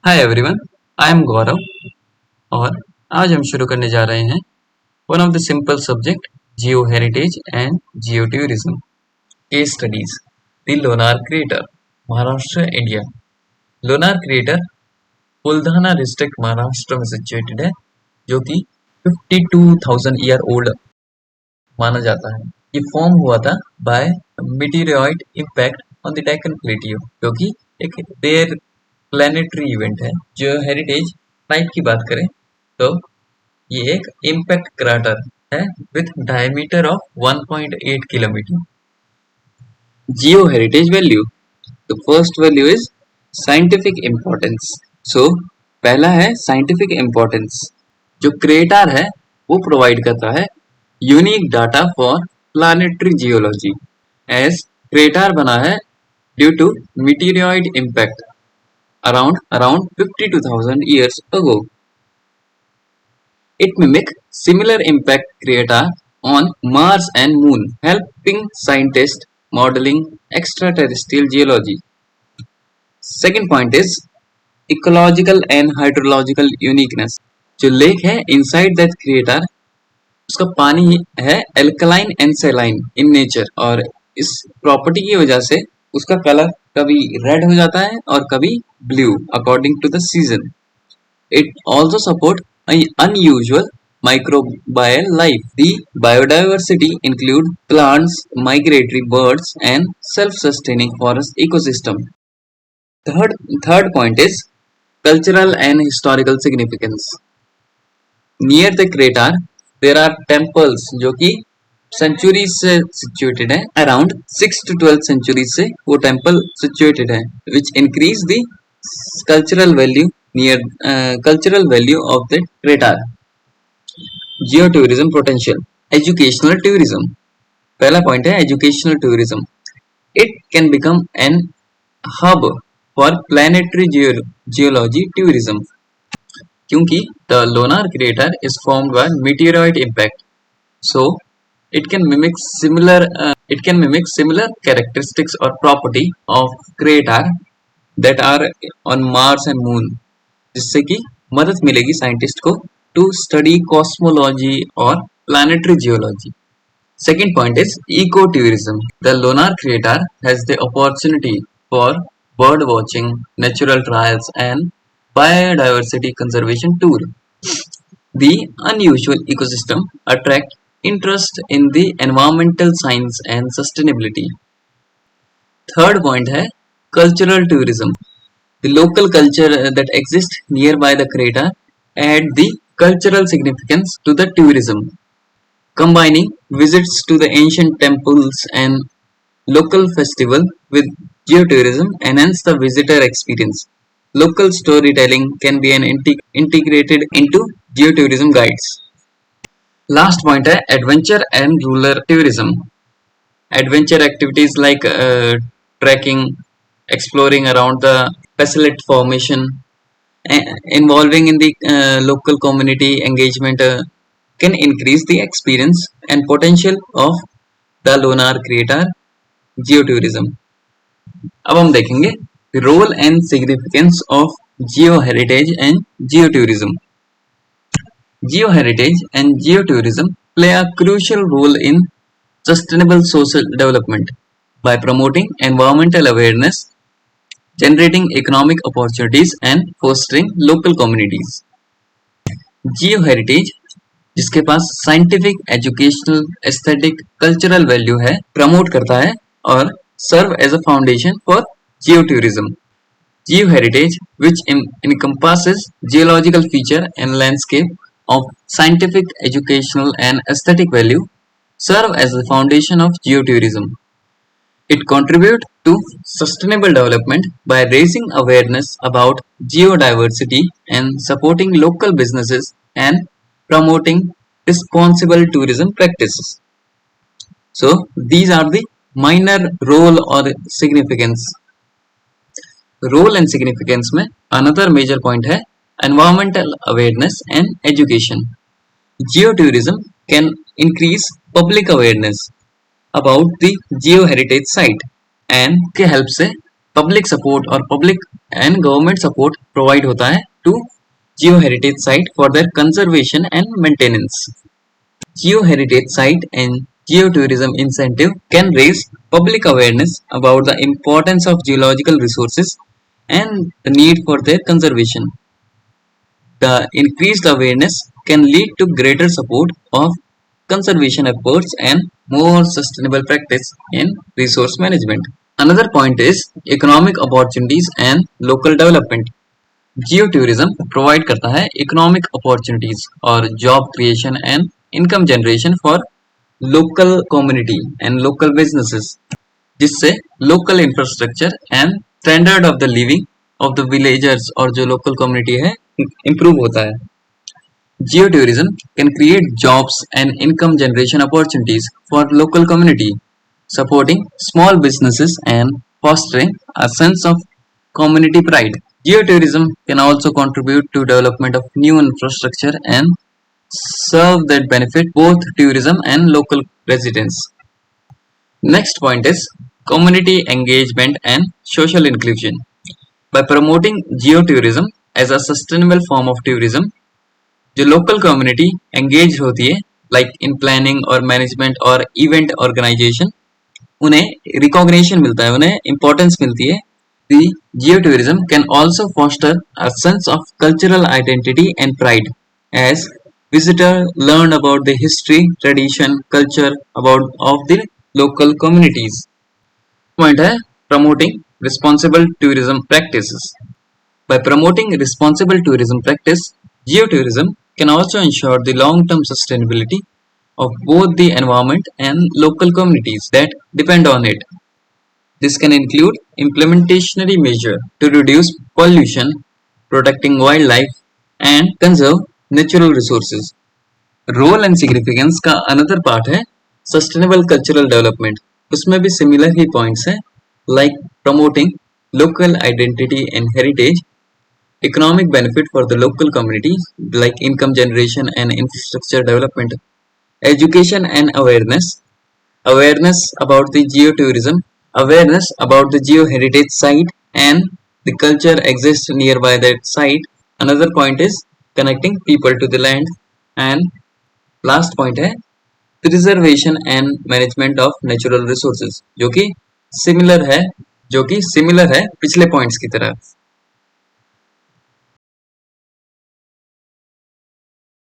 Hi everyone, I am गौरव और आज हम शुरू करने जा रहे हैं one of the simple subject geo heritage and geo tourism case studies the Lonar crater Maharashtra India. Lonar crater Buldhana district Maharashtra में सिचुएटेड है जो कि 52,000 ईयर ओल्ड माना जाता है। ये फॉर्म हुआ था by meteoroid impact on the Deccan plateau जो कि एक रेयर प्लैनेटरी इवेंट है। जो हेरिटेज टाइप की बात करें तो ये एक इम्पैक्ट क्राटर है with diameter of 1.8 kilometre. Geo heritage value, तो first value is scientific importance. So पहला है साइंटिफिक इम्पोर्टेंस। जो क्रेटर है वो प्रोवाइड करता है unique data for planetary geology as crater बना है due to meteoroid impact around 52,000 years ago. It mimics similar impact crater on Mars and Moon, helping scientists modeling extraterrestrial geology. Second point is ecological and hydrological uniqueness. जो lake है inside that crater उसका पानी है alkaline and saline in nature और इस property की वजह से उसका कलर कभी रेड हो जाता है और कभी blue according to the season. It also support unusual microbial life. The biodiversity include plants, migratory birds, and self-sustaining forest ecosystem. Third point is cultural and historical significance. Near the crater, there are temples जो कि centuries से situated है। Around 6 to 12 centuries से वो temple situated है which increase the cultural value of the crater. Geo tourism potential, educational tourism. पहला point है educational tourism. It can become an hub for planetary geology tourism क्योंकि the Lonar crater is formed by meteoroid impact, so it can mimic similar characteristics or property of crater that are on Mars and Moon, जिससे कि मदद मिलेगी scientist को to study cosmology और planetary geology. Second point is ecotourism. The lunar crater has the opportunity for bird watching, natural trials, and biodiversity conservation tour. The unusual ecosystem attract interest in the environmental science and sustainability. Third point है cultural tourism. The local culture that exists nearby the crater add the cultural significance to the tourism. Combining visits to the ancient temples and local festival with geotourism enhance the visitor experience. Local storytelling can be integrated into geotourism guides. Last point है adventure and rural tourism. Adventure activities like trekking, exploring around the basalt formation, involving in the local community engagement can increase the experience and potential of the lunar crater geotourism. अब हम देखेंगे role and significance of geo heritage and geotourism. Geoheritage and geotourism play a crucial role in sustainable social development by promoting environmental awareness, generating economic opportunities, and fostering local communities. Geoheritage, जिसके पास scientific, educational, aesthetic, cultural value है, promote करता है और serve as a foundation for geotourism. Geoheritage, which encompasses geological feature and landscape of scientific, educational, and aesthetic value, serve as the foundation of geotourism. It contributes to sustainable development by raising awareness about geodiversity and supporting local businesses and promoting responsible tourism practices. So, these are the minor role or significance. Role and significance में another major point है environmental awareness and education. Geotourism can increase public awareness about the geoheritage site and के help से public support और public and government support provide होता है to geo heritage site for their conservation and maintenance. Geo heritage site and geo tourism incentive can raise public awareness about the importance of geological resources and the need for their conservation. The increased awareness can lead to greater support of conservation efforts and more sustainable practice in resource management. Another point is economic opportunities and local development. Geo tourism provide करता है economic opportunities और job creation and income generation for local community and local businesses, जिससे local infrastructure and standard of the living of the villagers और जो local community है improve होता है. Geo tourism can create jobs and income generation opportunities for local community, supporting small businesses and fostering a sense of community pride. Geotourism can also contribute to development of new infrastructure and serve that benefit both tourism and local residents. Next point is community engagement and social inclusion. By promoting geotourism as a sustainable form of tourism, जो local community engaged होती है like in planning or management or event organization, उन्हें recognition मिलता है, उन्हें importance मिलती है. The geotourism can also foster a sense of cultural identity and pride as visitors learn about the history, tradition, culture about of the local communities. Point है promoting responsible tourism practices. By promoting responsible tourism practice, geotourism can also ensure the long-term sustainability of both the environment and local communities that depend on it. This can include implementationary measures to reduce pollution, protecting wildlife, and conserve natural resources. Role and significance का another part है sustainable cultural development. उसमें भी similar ही points हैं like promoting local identity and heritage, economic benefit for the local communities like income generation and infrastructure development, education and awareness, awareness about the geotourism, awareness about the geoheritage site and the culture exists nearby that site. Another point is connecting people to the land, and last point है preservation and management of natural resources, जो कि similar है पिछले points की तरह.